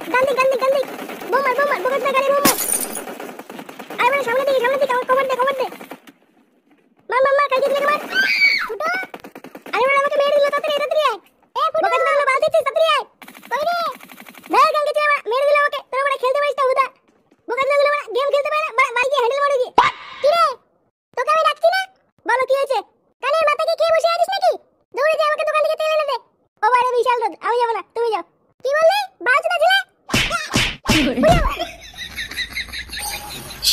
গান্দি গান্দি গান্দি বোমার বোমার বোকাত না গাড়ি বোমার আরে মানে সামনে দিকে কভার দে মার মার মার কাই দিলে মার ফুটো আরে মানে আমাকে মেরে দিল তাড়াতাড়ি আয় এ ফুটো বোকাত না বাল দিছিস তাড়াতাড়ি আয় কই রে ভাই গাঙ্গে চলে মেরে দিল আমাকে তোরা মানে খেলতে পারিস না হুদা বোকাত না দিলে গেম খেলতে পারে না বাড়ি গিয়ে হ্যান্ডেল মারো গিয়ে কি রে তোকে আমি ডাকছি না বলো কি হয়েছে কানের মাথায় কি বসে আছিস নাকি দৌড়ে যা আমাকে দোকান থেকে তেল এনে দে ও বাইরে বিশাল রোদ আমি যাব না তুমি যাও কি বললি বাজনা ছিলে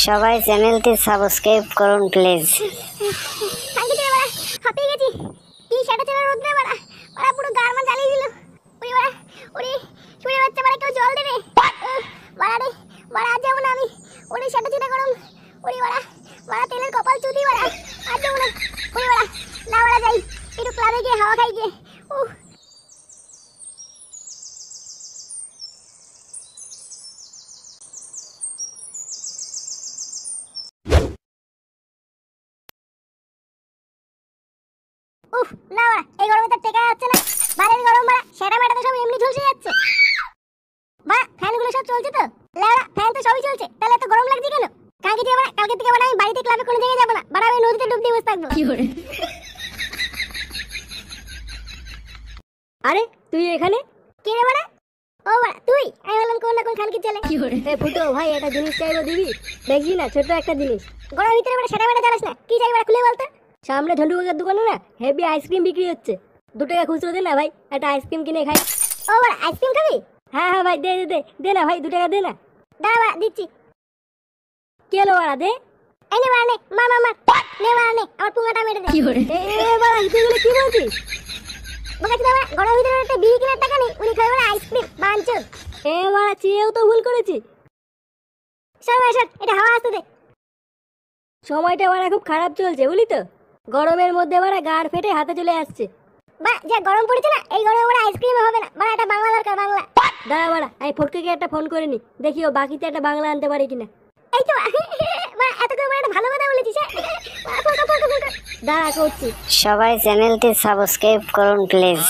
সবাই চ্যানেলটি সাবস্ক্রাইব করুন প্লিজ। কালকে চলে বড়া হাঁপিয়ে গেছি কি সেটা চলে রোদ রে বড়া ওরা পুরো গারমা জ্বালিয়ে দিল ওরে বড়া ওরে শুয়ে বাচ্চা বড়া কেউ জল দেবে বড়া রে বড়া আজ যাবো না আমি ওরে সেটা চলে গরম ওরে বড়া বড়া তেলের কপাল চুদি বড়া আজ যাবো না ওরে বড়া না বড়া যাই একটু ক্লাবে গিয়ে হাওয়া খাই গিয়ে উফ না বড়া এই গরমে তো টেকা যাচ্ছে না বাইরের গরম বড়া সেটা মেটা তো সব এমনি ঝলসে যাচ্ছে বা ফ্যানগুলো সব চলছে তো লেওড়া ফ্যান তো সবই চলছে তাহলে এত গরম লাগছে কেন কালকে থেকে বড়া কালকে থেকে বড়া আমি বাড়িতে ক্লাবে কোনো জায়গায় যাব না বড়া আমি নদীতে ডুব দিয়ে বসে থাকবো কি করে আরে তুই এখানে কি রে বড়া ও বড়া তুই আমি বললাম কোন না কোন খানকি চলে কি করে এ ফুটো ভাই একটা জিনিস চাইবো দিবি দেখি না ছোট একটা জিনিস গরমের ভিতরে বড়া সেটা মেটা জানাস না কি চাই বড়া খুলে বলতো সামনে ঝন্টু কাকার দোকানে না হেভি আইসক্রিম বিক্রি হচ্ছে 2 টাকা খুচরো দে না ভাই একটা আইসক্রিম কিনে খাই ও বড়া আইসক্রিম খাবি হ্যাঁ হ্যাঁ ভাই দে দে দে দে না ভাই 2 টাকা দে না দাঁড়া বড়া দিচ্ছি কে লো বাড়া দে এই নে বড়া নে মা নে বড়া নে আমার পুঙ্গাটা মেরে দে কি করে এ বাড়া তুই এগুলো কি বলছিস বকাচ্ছি না বড়া গরমের ভিতরে একটা বিড়ি কেনার টাকা নেই উনি খাবে বড়া আইসক্রিম বাঞ্চুর এ বাড়া চেয়েও তো ভুল করেছি সর এটা হাওয়া আসতে দে সময়টা বাড়া খুব খারাপ চলছে বুঝলি তো গরমের মধ্যে বাড়া গাড় ফেটে হাতে চলে আসছে বা যা গরম পড়েছে না এই গরমে বড়া আইসক্রিম হবে না বড়া এটা বাংলা দরকার বাংলা দাঁড়া বাড়া আমি ফটকে একটা ফোন করে নি দেখি ও বাকিতে একটা বাংলা আনতে পারে কিনা এই তো বড়া এত করে বড়া একটা ভালো কথা বলেছিস হ্যাঁ ফোন কর দাঁড়া করছি সবাই চ্যানেলটি সাবস্ক্রাইব করুন প্লিজ।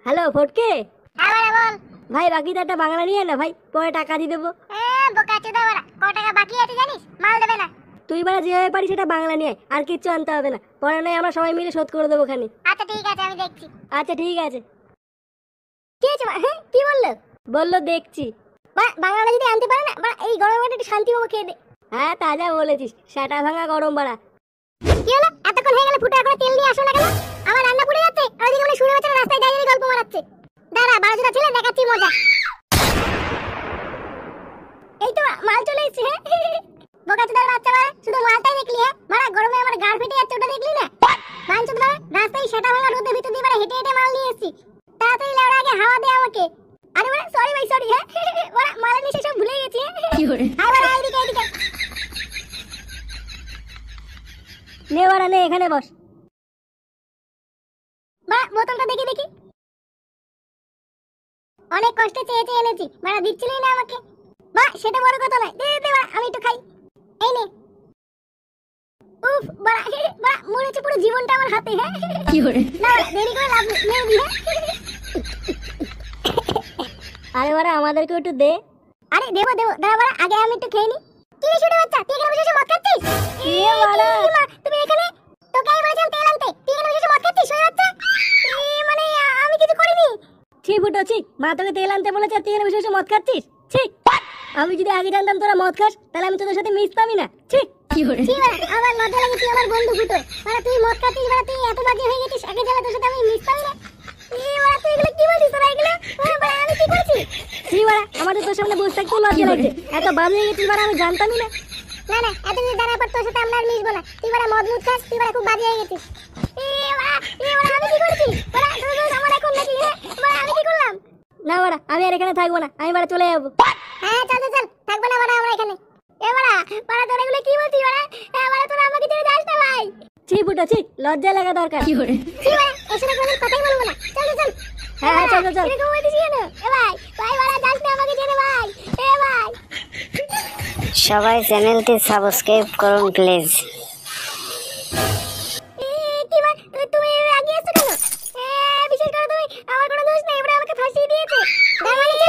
হ্যালো ফটকে হ্যাঁ বড়া বল ভাই বাকিতে একটা বাংলা নিয়ে না ভাই পরে টাকা দিয়ে দেবো বোকাচ্ছি না বড়া কত টাকা বাকি আছে জানিস মাল দেবে না তুই বাড়া যেভাবে পারিস সেটা বাংলা নিয়ে আয়, আর কিচ্ছু আনতে হবে না পরে নয় আমরা সবাই মিলে শোধ করে দেবো খানি আচ্ছা ঠিক আছে আমি দেখছি আচ্ছা ঠিক আছে কি আছে হ্যাঁ কি বললো বললো দেখছি বাংলা যদি আনতে পারে না বড়া এই গরমে একটু শান্তি পাবো খেয়ে দে হ্যাঁ তাজা বলেছিস সেটা ভাঙা গরম বাড়া কি হলো এতক্ষণ হয়ে গেল ফুটো এখন তেল নিয়ে আসো না কেন আমার রান্না পুড়ে যাচ্ছে আর ওদিকে মানে শুনে বাচ্চারা রাস্তায় দাঁড়িয়ে গল্প মারাচ্ছে দাঁড়া বারোজোড়া ছেলে দেখাচ্ছি মজা এই তো মাল চলে এসেছে হ্যাঁ বোকাচোদার বাচ্চা বাড়া শুধু মালটাই দেখলি হ্যাঁ মারা গরমে আমার গাড় ফেটে যাচ্ছে ওটা দেখলি না বাঞ্চোদ বাড়া রাস্তায় সেটা ভাঙা রোদের ভিতর দিয়ে বাড়া হেঁটে হেঁটে মাল নিয়ে এসেছি তাড়াতাড়ি লেওড়া আগে হাওয়া দে আমাকে আরে বাড়া সরি ভাই সরি হ্যাঁ বাড়া মালের নিচে সব ভুলে গেছি হ্যাঁ কি করে আয় বাড়া এদিকে নে বাড়া নে এখানে বস বাড়া বোতলটা দেখি অনেক কষ্টে চেয়ে এনেছি বাড়া দিচ্ছিলি না আমাকে বা সেটা বড় কথা নয় দে দে বাড়া আমি একটু খাই এই নে উফ বাড়া বাড়া মরেছে পুরো জীবনটা আমার হাতে হ্যাঁ কি করে না বাড়া, দেরি করে লাভ নেই মেরে দি হ্যাঁ আরে বাড়া আমাদেরকে একটু দে আরে দেবো দাঁড়া বাড়া আগে আমি একটু খেয়ে নি কি রে ছোট বাচ্চা তুই এখানে বসে মদ খাচ্ছিস এ বাড়া মা তুমি এখানে তোকে আমি বলেছিলাম তেল আনতে তুই এখানে বসে মদ খাচ্ছিস ওই বাচ্চা মানে আমি কিছু করিনি ছি ফুটো ছি মা তোকে তেল আনতে বলেছে আর তুই এখানে বসে বসে মদ খাচ্ছিস ছি আমি যদি আগে জানতাম তোরা মদ খাস তাহলে আমি তোদের সাথে মিশতামই না ছি কি করে কি বাড়া আমার লজ্জা লাগে তুই আমার বন্ধু ফুটো বাড়া তুই মদ খাচ্ছিস বাড়া তুই এত বাজে হয়ে গেছিস আগে জানলে তোর সাথে আমি মিশতামই না বাড়া তুই এগুলো কি বলছিস তোরা এগুলো বাড়া আমি কি করেছি ছি বাড়া আমার তো তোর সামনে বসে থাকতে লজ্জা লাগছে এত বাজে হয়ে গেছিস বাড়া আমি জানতামই না না এত কিছু জানার পর তোর সাথে আমরা আর মিশবো না তুই বাড়া মদ মুদ খাস তুই বাড়া খুব বাজে হয়ে গেছিস বাড়া আমি কি করেছি বাড়া দোষ আমার এখন নাকি বাড়া আমি কি করলাম না বাড়া আমি আর এখানে থাকবো না আমি বাড়া চলে যাবো হ্যাঁ চল থাকবো না বাড়া আমরা এখানে বাড়া তোরা এগুলো কি বলছিস বাড়া তোরা আমাকে ছেড়ে যাস না ভাই ছি ফুটো ছি লজ্জা লাগা দরকার কি করে বাড়া ওর সাথে কোনোদিন কথাই বলবো না চল হ্যাঁ চল এরকম বলছিস কেন ভাই বাড়া যাস না আমাকে ছেড়ে ভাই ভাই সবাই চ্যানেলটি সাবস্ক্রাইব করুন প্লিজ। কি ভাই তুমি রাগি আছো কেন বিশেষ করে তুমি আমার কোনো দোষ তার মানে